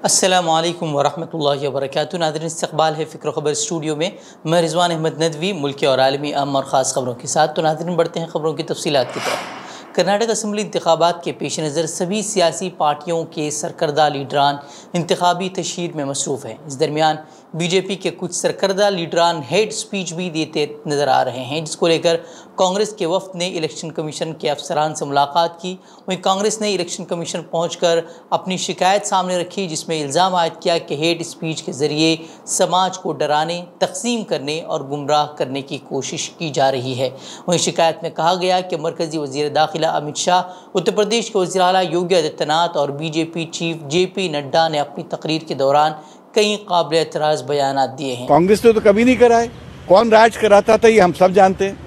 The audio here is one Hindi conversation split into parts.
अस्सलामुअलैकुम वरहमतुल्लाहि वबरकातुहू। नाज़रीन, इस्तक़बाल है फ़िक्र ख़बर स्टूडियो में। मैं रिज़वान अहमद नदवी मुल्की और आलमी अहम और ख़ास ख़बरों के साथ। तो नाज़रीन, बढ़ते हैं ख़बरों की तफ़सीलात की तरफ। कर्नाटक असम्बली इंतख़ाबात के पेश नज़र सभी सियासी पार्टियों के सरकर्दा लीडरान इंतख़ाबी तशहीर में मसरूफ़ हैं। इस दरमियान बीजेपी के कुछ सरकर्दा लीडरान हेड स्पीच भी देते नज़र आ रहे हैं, जिसको लेकर कांग्रेस के वफ़द ने इलेक्शन कमीशन के अफसरान से मुलाकात की। वहीं कांग्रेस ने इलेक्शन कमीशन पहुंचकर अपनी शिकायत सामने रखी, जिसमें इल्ज़ाम आयद किया कि हेड स्पीच के ज़रिए समाज को डराने, तक़सीम करने और गुमराह करने की कोशिश की जा रही है। वहीं शिकायत में कहा गया कि मरकज़ी वज़ीर दाखिला अमित शाह, उत्तर प्रदेश के वज़ीर आला योगी आदित्यनाथ और बीजेपी चीफ JP नड्डा ने अपनी तकरीर के दौरान कई काबिल एतराज़ बयानात दिए हैं। कांग्रेस ने तो कभी नहीं कराए, कौन राज कराता था ये हम सब जानते हैं।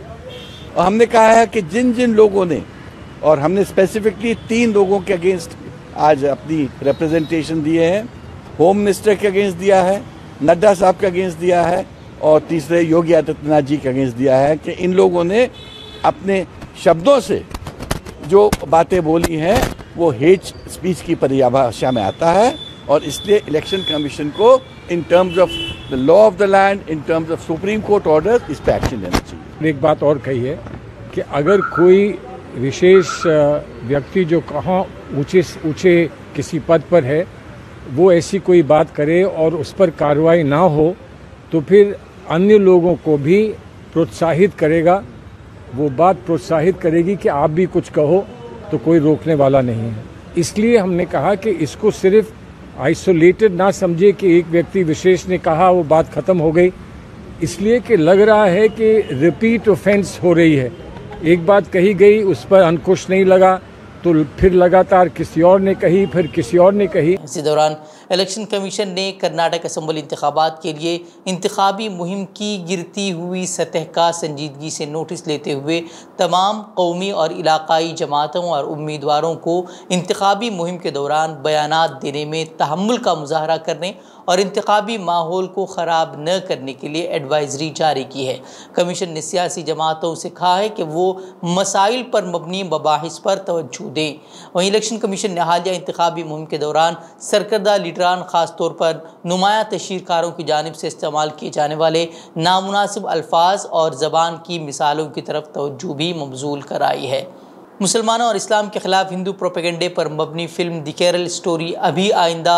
और हमने कहा है कि जिन जिन लोगों ने, और हमने स्पेसिफिकली 3 लोगों के अगेंस्ट आज अपनी रिप्रेजेंटेशन दिए हैं। होम मिनिस्टर के अगेंस्ट दिया है, नड्डा साहब के अगेंस्ट दिया है, और तीसरे योगी आदित्यनाथ जी के अगेंस्ट दिया है कि इन लोगों ने अपने शब्दों से जो बातें बोली हैं वो हेट स्पीच की परिभाषा में आता है, और इसलिए इलेक्शन कमीशन को in terms of the law of the land, in terms of supreme court order, इस पर एक्शन लेना चाहिए। एक बात और कही है कि अगर कोई विशेष व्यक्ति जो कहाँ ऊंचे किसी पद पर है वो ऐसी कोई बात करे और उस पर कार्रवाई ना हो, तो फिर अन्य लोगों को भी प्रोत्साहित करेगा, वो बात प्रोत्साहित करेगी कि आप भी कुछ कहो, तो कोई रोकने वाला नहीं है। इसलिए हमने कहा कि इसको सिर्फ आइसोलेटेड ना समझे कि एक व्यक्ति विशेष ने कहा वो बात ख़त्म हो गई, इसलिए कि लग रहा है कि रिपीट ऑफेंस हो रही है। एक बात कही गई, उस पर अंकुश नहीं लगा, तो फिर लगातार किसी और ने कही, फिर किसी और ने कही। इसी दौरान इलेक्शन कमीशन ने कर्नाटक असम्बली इंतखाबात के लिए इंतखाबी मुहिम की गिरती हुई सतह का संजीदगी से नोटिस लेते हुए तमाम कौमी और इलाकाई जमातों और उम्मीदवारों को इंतखाबी मुहिम के दौरान बयानात देने में तहम्मुल का मुजाहरा करने और इंतखाबी माहौल को ख़राब न करने के लिए एडवाइजरी जारी की है। कमीशन ने सियासी जमातों से कहा है कि वो मसाइल पर मबनी मबाहिस पर तवज्जो दें। वहीं इलेक्शन कमीशन ने हालिया इंतखाबी मुहिम के दौरान सरकर्दा लीडरान, ख़ास तौर पर नुमाया तशहीरकारों की जानिब से इस्तेमाल किए जाने वाले नामुनासिब अल्फाज और ज़बान की मिसालों की तरफ तवज्जो भी मबजूल कराई है। मुसलमानों और इस्लाम के ख़िलाफ़ हिंदू प्रोपेगेंडे पर मबनी फ़िल्म द केरल स्टोरी अभी आइंदा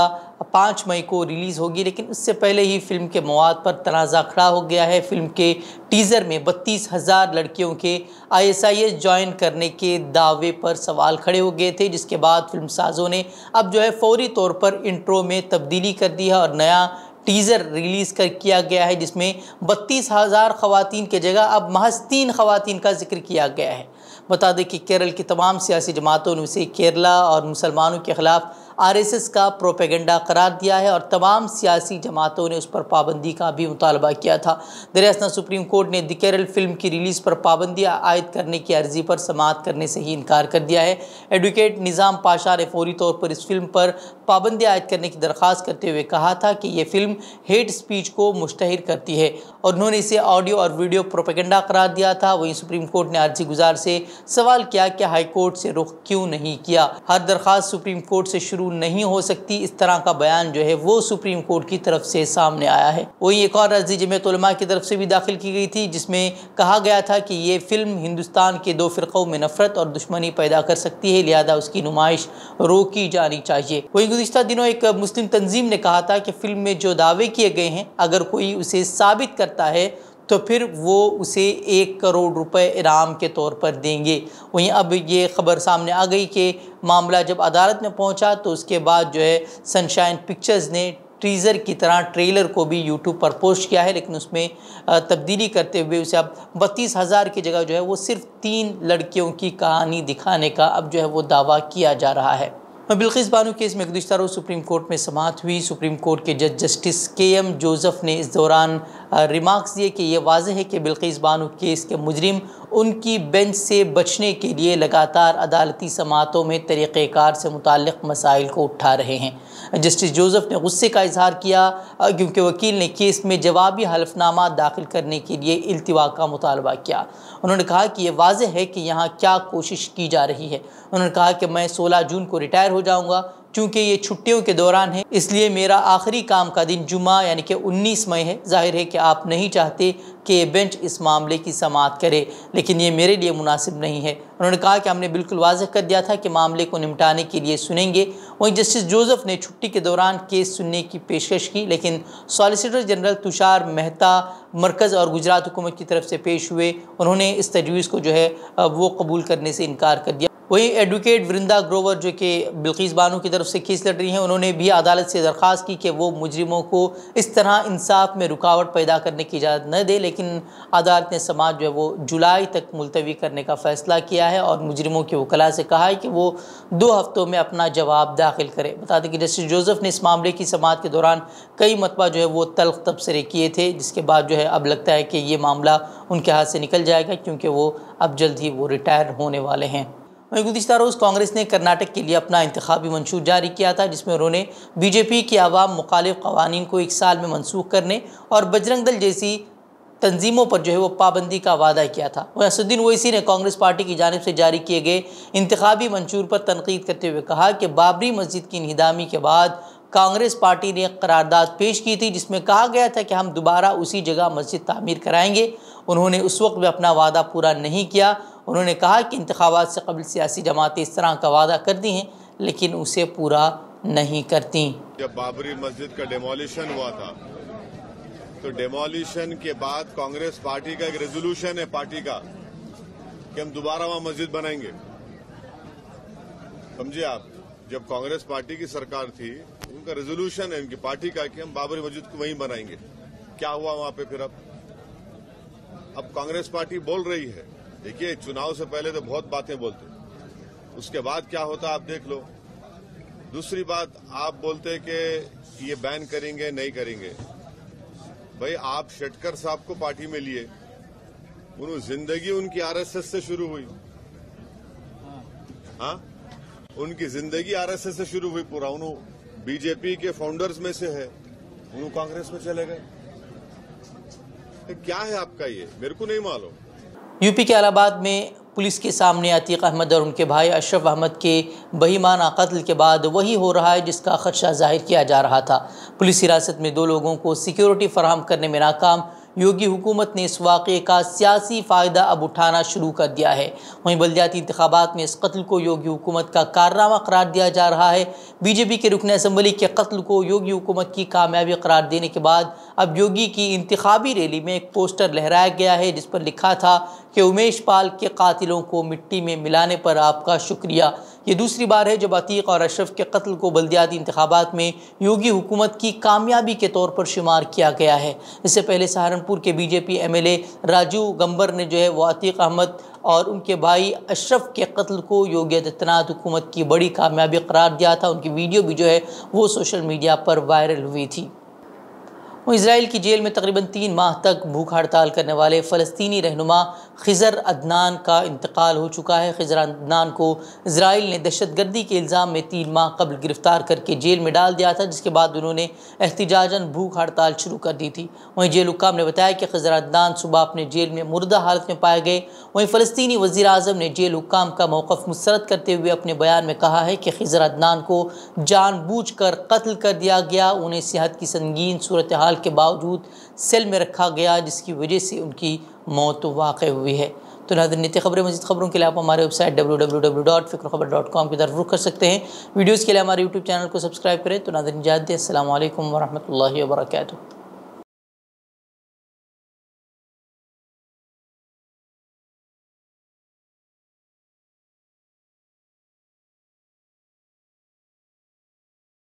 5 मई को रिलीज़ होगी, लेकिन उससे पहले ही फ़िल्म के मवाद पर तनाज़ा खड़ा हो गया है। फ़िल्म के टीज़र में 32,000 लड़कियों के ISIS ज्वाइन करने के दावे पर सवाल खड़े हो गए थे, जिसके बाद फिल्म साज़ों ने अब फ़ौरी तौर पर इंट्रो में तब्दीली कर दी है और नया टीज़र रिलीज़ किया गया है, जिसमें 32,000 ख़वातीन के जगह अब महज 3 ख़वातीन का जिक्र किया गया है। बता दें कि केरल की तमाम सियासी जमातों ने उसे केरला और मुसलमानों के ख़िलाफ़ RSS का प्रोपेगेंडा करार दिया है और तमाम सियासी जमातों ने उस पर पाबंदी का भी मुतालबा किया था। दरअसल सुप्रीम कोर्ट ने द केरल फिल्म की रिलीज़ पर पाबंदी आयद करने की अर्जी पर समाअत करने से ही इनकार कर दिया है। एडवोकेट निज़ाम पाशा ने फौरी तौर पर इस फिल्म पर पाबंदी आयद करने की दरख्वास्त करते हुए कहा था कि ये फिल्म हेट स्पीच को मुश्तहिर करती है और उन्होंने इसे ऑडियो और वीडियो प्रोपेगेंडा करार दिया था। वहीं सुप्रीम कोर्ट ने अर्जी गुजार से सवाल किया कि हाई कोर्ट से रुख क्यों नहीं किया। हर दरख्वास्त सुप्रीम कोर्ट से शुरू नहीं हो सकती, इस तरह का बयान वो सुप्रीम कोर्ट की तरफ से सामने आया है। वहीं एक और अर्जी जमीयत उलमा की तरफ से भी दाखिल की गई थी, जिसमें कहा गया था कि ये फिल्म हिंदुस्तान के 2 फ़िरक़ों में नफरत और दुश्मनी पैदा कर सकती है, लिहाजा उसकी नुमाइश रोकी जानी चाहिए। वहीं गुज़िश्ता दिनों एक मुस्लिम तंजीम ने कहा था कि फिल्म में जो दावे किए गए हैं, अगर कोई उसे साबित करता है तो फिर वो उसे 1 करोड़ रुपए इनाम के तौर पर देंगे। वहीं अब ये खबर सामने आ गई कि मामला जब अदालत में पहुंचा तो उसके बाद सनशाइन पिक्चर्स ने टीज़र की तरह ट्रेलर को भी यूट्यूब पर पोस्ट किया है, लेकिन उसमें तब्दीली करते हुए उसे अब 32,000 की जगह वो सिर्फ 3 लड़कियों की कहानी दिखाने का अब वो दावा किया जा रहा है। बिल्किस बानो केस में गुज़िश्ता रोज़ सुप्रीम कोर्ट में समाअत हुई। सुप्रीम कोर्ट के जज जस्टिस KM जोसेफ ने इस दौरान रिमार्क्स दिए कि ये वाज़ेह है कि बिल्किस बानो केस के मुजरिम उनकी बेंच से बचने के लिए लगातार अदालती समाअतों में तरीक़ेकार से मुताल्लिक़ मसाइल को उठा रहे हैं। जस्टिस जोसेफ ने गुस्से का इजहार किया क्योंकि वकील ने केस में जवाबी हलफनामा दाखिल करने के लिए इल्तिवा का मुतालबा किया। उन्होंने कहा कि ये वाज़ेह है कि यहाँ क्या कोशिश की जा रही है। उन्होंने कहा कि मैं 16 जून को रिटायर हो जाऊँगा, चूँकि ये छुट्टियों के दौरान है, इसलिए मेरा आखिरी काम का दिन जुमा यानी कि 19 मई है। जाहिर है कि आप नहीं चाहते कि ये बेंच इस मामले की समाअत करे, लेकिन ये मेरे लिए मुनासिब नहीं है। उन्होंने कहा कि हमने बिल्कुल वाज़ेह कर दिया था कि मामले को निपटाने के लिए सुनेंगे। वहीं जस्टिस जोसेफ ने छुट्टी के दौरान केस सुनने की पेशकश की, लेकिन सॉलिसिटर जनरल तुषार मेहता मरकज़ और गुजरात हुकूमत की तरफ से पेश हुए। उन्होंने इस तजवीज़ को जो है वो कबूल करने से इनकार कर दिया। वहीं एडवोकेट वृंदा ग्रोवर जो कि बिल्किस बानो की तरफ से केस लड़ रही हैं, उन्होंने भी अदालत से दरख्वास्त की कि वो मुजरिमों को इस तरह इंसाफ में रुकावट पैदा करने की इजाज़त न दे, लेकिन अदालत ने समाअत जो है वो जुलाई तक मुलतवी करने का फ़ैसला किया है और मुजरिमों के वकला से कहा है कि वो 2 हफ्तों में अपना जवाब दाखिल करें। बता दें कि जस्टिस जोसेफ ने इस मामले की समाअत के दौरान कई मरतबा जो है वो तल्ख तबसरे किए थे, जिसके बाद जो है अब लगता है कि ये मामला उनके हाथ से निकल जाएगा, क्योंकि वो अब जल्द ही वो रिटायर होने वाले हैं। वहीं गुज़िश्ता रोज़ कांग्रेस ने कर्नाटक के लिए अपना इंतखाबी मंशूर जारी किया था, जिसमें उन्होंने बीजेपी की आवाम मुखालिफ कवानीन को 1 साल में मनसूख करने और बजरंग दल जैसी तंजीमों पर जो है वो पाबंदी का वादा किया था। वहीं असदुद्दीन ओवैसी ने कांग्रेस पार्टी की जानिब से जारी किए गए इंतखाबी मंशूर पर तनकीद करते हुए कहा कि बाबरी मस्जिद की इंहिदामी के बाद कांग्रेस पार्टी ने करारदाद पेश की थी, जिसमें कहा गया था कि हम दोबारा उसी जगह मस्जिद तामीर कराएंगे। उन्होंने उस वक्त भी अपना वादा पूरा नहीं किया। उन्होंने कहा कि इंतखाबात से कबल सियासी जमातें इस तरह का वादा करती हैं, लेकिन उसे पूरा नहीं करती। जब बाबरी मस्जिद का डेमोलिशन हुआ था, तो डेमोलिशन के बाद कांग्रेस पार्टी का एक रेजोल्यूशन है पार्टी का कि हम दोबारा वहां मस्जिद बनाएंगे। समझे आप, जब कांग्रेस पार्टी की सरकार थी, उनका रेजोल्यूशन है उनकी पार्टी का कि हम बाबरी मस्जिद को वहीं बनाएंगे। क्या हुआ वहां पे फिर? अब कांग्रेस पार्टी बोल रही है, देखिए चुनाव से पहले तो बहुत बातें बोलते, उसके बाद क्या होता आप देख लो। दूसरी बात, आप बोलते कि ये बैन करेंगे नहीं करेंगे। भाई आप शेटकर साहब को पार्टी में लिए, उन्होंने जिंदगी उनकी आरएसएस से शुरू हुई। हाँ, उनकी जिंदगी आरएसएस से शुरू हुई पूरा। उन्होंने बीजेपी के फाउंडर्स में से है, उन्होंने कांग्रेस में चले गए। क्या है आपका ये, मेरे को नहीं मालूम। यूपी के इलाहाबाद में पुलिस के सामने अतीक अहमद और उनके भाई अशरफ अहमद के बहीमाना कत्ल के बाद वही हो रहा है जिसका खदशा जाहिर किया जा रहा था। पुलिस हिरासत में 2 लोगों को सिक्योरिटी फराहम करने में नाकाम योगी हुकूमत ने इस वाक़े का सियासी फ़ायदा अब उठाना शुरू कर दिया है। वहीं बल्दियाती इंतखाबात में इस कत्ल को योगी हुकूमत का कारनामा करार दिया जा रहा है। बीजेपी के रुकन असम्बली के कत्ल को योगी हुकूमत की कामयाबी करार देने के बाद अब योगी की इंतखाबी रैली में एक पोस्टर लहराया गया है, जिस पर लिखा था कि उमेश पाल के कातिलों को मिट्टी में मिलाने पर आपका शुक्रिया। ये दूसरी बार है जब अतीक और अशरफ के कत्ल को बल्दियाती इंतखाबात में योगी हुकूमत की कामयाबी के तौर पर शुमार किया गया है। इससे पहले सहारनपुर के बीजेपी एमएलए राजू गंबर ने जो है वो अतीक अहमद और उनके भाई अशरफ के कत्ल को योगी आदित्यनाथ हुकूमत की बड़ी कामयाबी करार दिया था। उनकी वीडियो भी जो है वो सोशल मीडिया पर वायरल हुई थी। वो इजराइल की जेल में तकरीबन 3 माह तक भूख हड़ताल करने वाले फ़लस्तीनी रहनुमा खिज़र अदनान का इंतकाल हो चुका है। खिज़र अदनान को इजराइल ने दहशतगर्दी के इल्ज़ाम में 3 माह कबल गिरफ़्तार करके जेल में डाल दिया था, जिसके बाद उन्होंने एहतिजाजन भूख हड़ताल शुरू कर दी थी। वहीं जेल हुक्काम ने बताया कि खिज़र अदनान सुबह अपने जेल में मुर्दा हालत में पाए गए। वहीं फ़लस्तीनी वज़ीर आज़म ने जेल हुक्काम का मौक़िफ़ मुस्तरद करते हुए अपने बयान में कहा है कि खिज़र अदनान को जानबूझकर कत्ल कर दिया गया। उन्हें सेहत की संगीन सूरत हाल के बावजूद सेल में रखा गया, जिसकी वजह से उनकी मौत वाक़ हुई है। तो नाज़रीन, नित्य खबरें मज़ीद खबरों के लिए आप हमारे वेबसाइट www.fikrkhabar.com की तरफ रुख कर सकते हैं। वीडियोज़ के लिए हमारे यूट्यूब चैनल को सब्सक्राइब करें। तो नाज़रीन, इजाज़त दें। अस्सलामु अलैकुम वरहमतुल्लाहि वबरकातुहू।